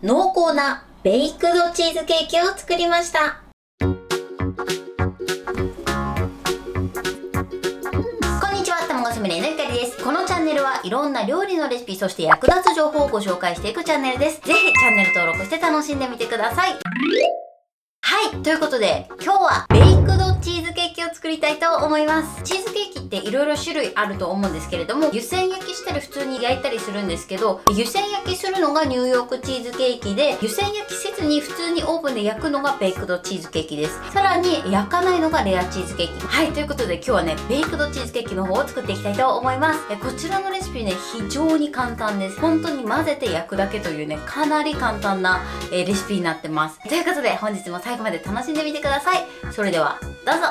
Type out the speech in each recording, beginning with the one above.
濃厚なベイクドチーズケーキを作りました。こんにちは、卵すみれのゆかりです。このチャンネルはいろんな料理のレシピ、そして役立つ情報をご紹介していくチャンネルです。ぜひチャンネル登録して楽しんでみてください。はい、ということで今日はベイクドチーズケーキを作りたいと思います。チーズケーキっていろいろ種類あると思うんですけれども、湯煎焼きしたり普通に焼いたりするんですけど、湯煎焼きするのがニューヨークチーズケーキで、湯煎焼きせずに普通にオーブンで焼くのがベイクドチーズケーキです。さらに焼かないのがレアチーズケーキ。はい、ということで今日はね、ベイクドチーズケーキの方を作っていきたいと思います。こちらのレシピね、非常に簡単です。本当に混ぜて焼くだけというね、かなり簡単なレシピになってます。ということで本日も最後まで楽しんでみてください。それではどうぞ。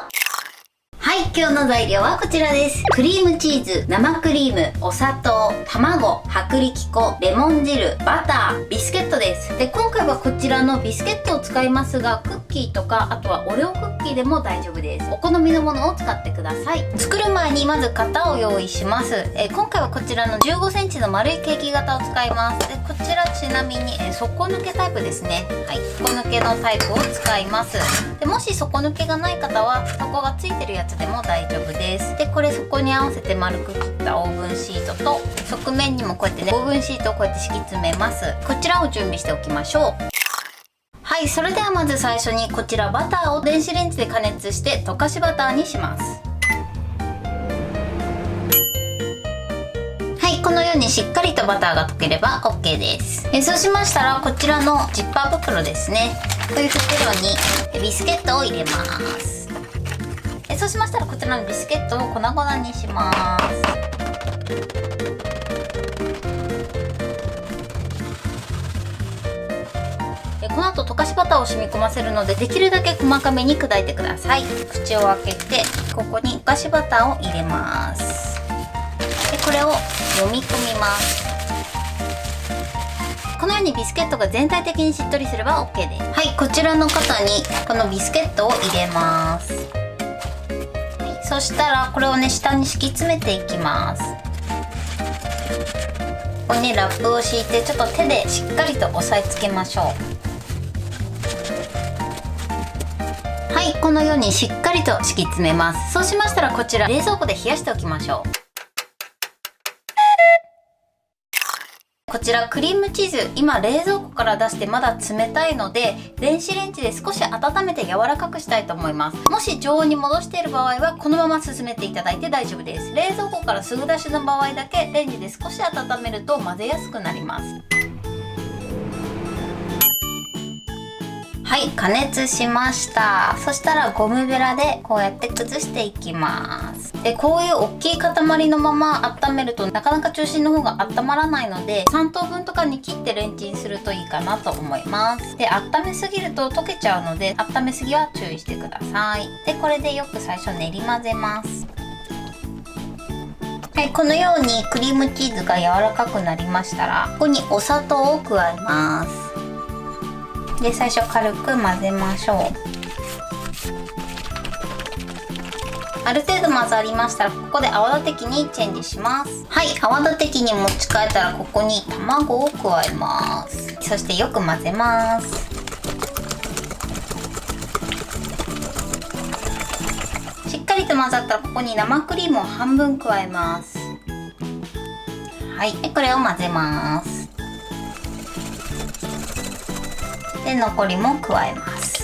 はい、今日の材料はこちらです。クリームチーズ、生クリーム、お砂糖、卵、薄力粉、レモン汁、バター、ビスケットです。で、今回はこちらのビスケットを使いますが、クッキーとかあとはオレオクッキーでも大丈夫です。お好みのものを使ってください。作る前にまず型を用意します。今回はこちらの15センチの丸いケーキ型を使います。で、こちらちなみに、底抜けタイプですね。はい、底抜けのタイプを使います。で、もし底抜けがない方は底がついてるやつでも大丈夫です。で、これそこに合わせて丸く切ったオーブンシートと、側面にもこうやってね、オーブンシートをこうやって敷き詰めます。こちらを準備しておきましょう。はい、それではまず最初にこちらバターを電子レンジで加熱して溶かしバターにします。はい、このようにしっかりとバターが溶ければ OK です。そうしましたらこちらのジッパー袋ですね、こういう袋にビスケットを入れます。そうしましたらこちらのビスケットを粉々にします。この後溶かしバターを染み込ませるので、できるだけ細かめに砕いてください。口を開けてここに溶かしバターを入れます。で、これを揉み込みます。このようにビスケットが全体的にしっとりすれば OK です。はい、こちらの型にこのビスケットを入れます。そしたらこれをね、下に敷き詰めていきます。ここにラップを敷いてちょっと手でしっかりと押さえつけましょう。はい、このようにしっかりと敷き詰めます。そうしましたらこちら冷蔵庫で冷やしておきましょう。こちらクリームチーズ、今冷蔵庫から出してまだ冷たいので、電子レンジで少し温めて柔らかくしたいと思います。もし常温に戻している場合はこのまま進めていただいて大丈夫です。冷蔵庫からすぐ出しの場合だけレンジで少し温めると混ぜやすくなります。はい、加熱しました。そしたらゴムベラでこうやって崩していきます。で、こういう大きい塊のまま温めるとなかなか中心の方が温まらないので、3等分とかに切ってレンチンするといいかなと思います。で、温めすぎると溶けちゃうので、温めすぎは注意してください。で、これでよく最初練り混ぜます。はい、このようにクリームチーズが柔らかくなりましたら、ここにお砂糖を加えます。で、最初軽く混ぜましょう。ある程度混ざりましたら、ここで泡立て器にチェンジします。はい、泡立て器に持ち替えたらここに卵を加えます。そしてよく混ぜます。しっかりと混ざったらここに生クリームを半分加えます。はい、でこれを混ぜます。で、残りも加えます。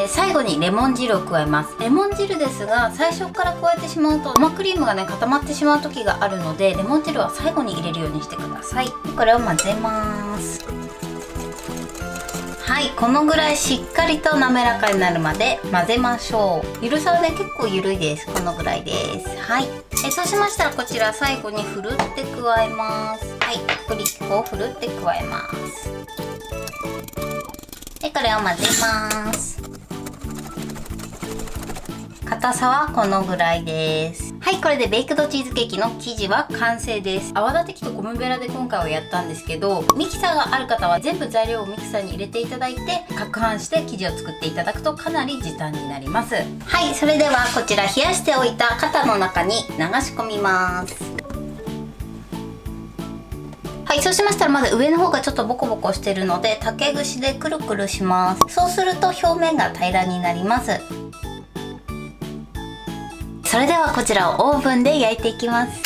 最後にレモン汁を加えます。レモン汁ですが、最初から加えてしまうと生クリームがね、固まってしまう時があるので、レモン汁は最後に入れるようにしてください。これを混ぜます。はい、このぐらいしっかりと滑らかになるまで混ぜましょう。ゆるさはね、結構ゆるいです。このぐらいです。はい、そうしましたらこちら最後にふるって加えます。はい、薄力粉をふるって加えます。で、これを混ぜます。硬さはこのぐらいです。はい、これでベイクドチーズケーキの生地は完成です。泡立て器とゴムベラで今回はやったんですけど、ミキサーがある方は全部材料をミキサーに入れていただいて、攪拌して生地を作っていただくとかなり時短になります。はい、それではこちら冷やしておいた型の中に流し込みます。はい、そうしましたらまず上の方がちょっとボコボコしてるので竹串でくるくるします。そうすると表面が平らになります。それではこちらをオーブンで焼いていきます。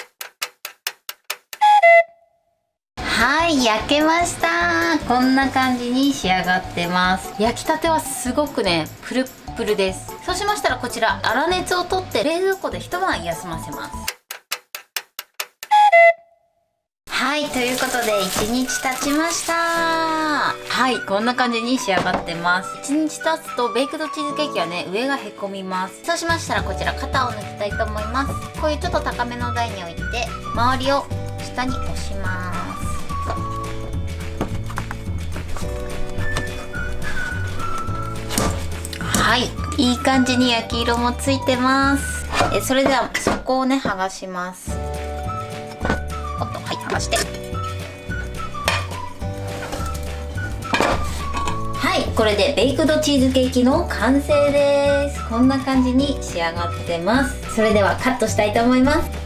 はい、焼けました。こんな感じに仕上がってます。焼きたてはすごくねプルップルです。そうしましたらこちら粗熱を取って冷蔵庫で一晩休ませます。はい、ということで1日経ちました。はい、こんな感じに仕上がってます。1日経つとベイクドチーズケーキはね上がへこみます。そうしましたらこちら肩を抜きたいと思います。こういうちょっと高めの台に置いて周りを下に押します。はい、いい感じに焼き色もついてます。それでは底をね剥がします。おっと、はい、剥がして、はい、これでベイクドチーズケーキの完成です。こんな感じに仕上がってます。それではカットしたいと思います。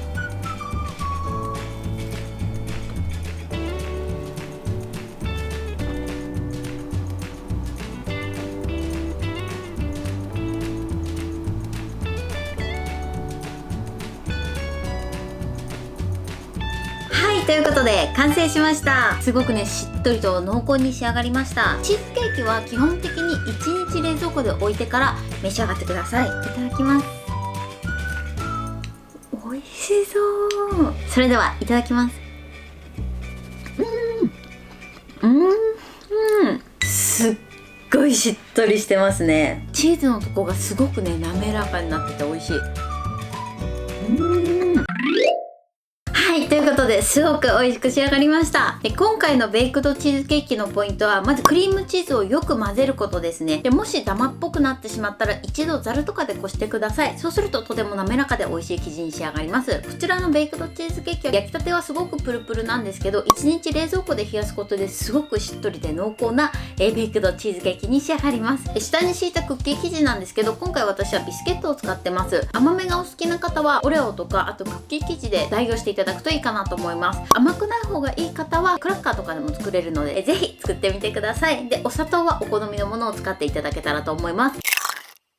ということで完成しました。すごくねしっとりと濃厚に仕上がりました。チーズケーキは基本的に1日冷蔵庫で置いてから召し上がってください。いただきます。美味しそう。それではいただきます。すっごいしっとりしてますね。チーズのとこがすごくね滑らかになってて美味しい。はい、ということですごく美味しく仕上がりました。で、今回のベイクドチーズケーキのポイントはまずクリームチーズをよく混ぜることですね。で、もしダマっぽくなってしまったら一度ザルとかでこしてください。そうするととても滑らかで美味しい生地に仕上がります。こちらのベイクドチーズケーキは焼きたてはすごくプルプルなんですけど1日冷蔵庫で冷やすことですごくしっとりで濃厚なベイクドチーズケーキに仕上がります。下に敷いたクッキー生地なんですけど今回私はビスケットを使ってます。甘めがお好きな方はオレオとかあとクッキー生地で代用していただくといいかなと思います。甘くない方がいい方はクラッカーとかでも作れるのでぜひ作ってみてください。で、お砂糖はお好みのものを使っていただけたらと思います。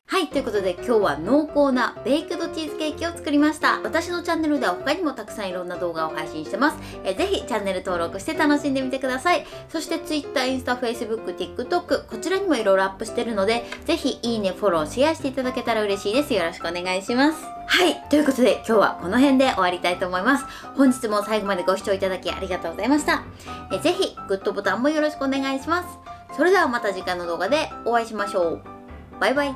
はい、ということで今日は濃厚なベイクドチーズケーキを作りました。私のチャンネルでは他にもたくさんいろんな動画を配信してます。ぜひチャンネル登録して楽しんでみてください。そして Twitter、インスタ、Facebook、TikTok こちらにもいろいろアップしてるのでぜひいいね、フォロー、シェアしていただけたら嬉しいです。よろしくお願いします。はい、ということで今日はこの辺で終わりたいと思います。本日も最後までご視聴いただきありがとうございました。ぜひグッドボタンもよろしくお願いします。それではまた次回の動画でお会いしましょう。バイバイ。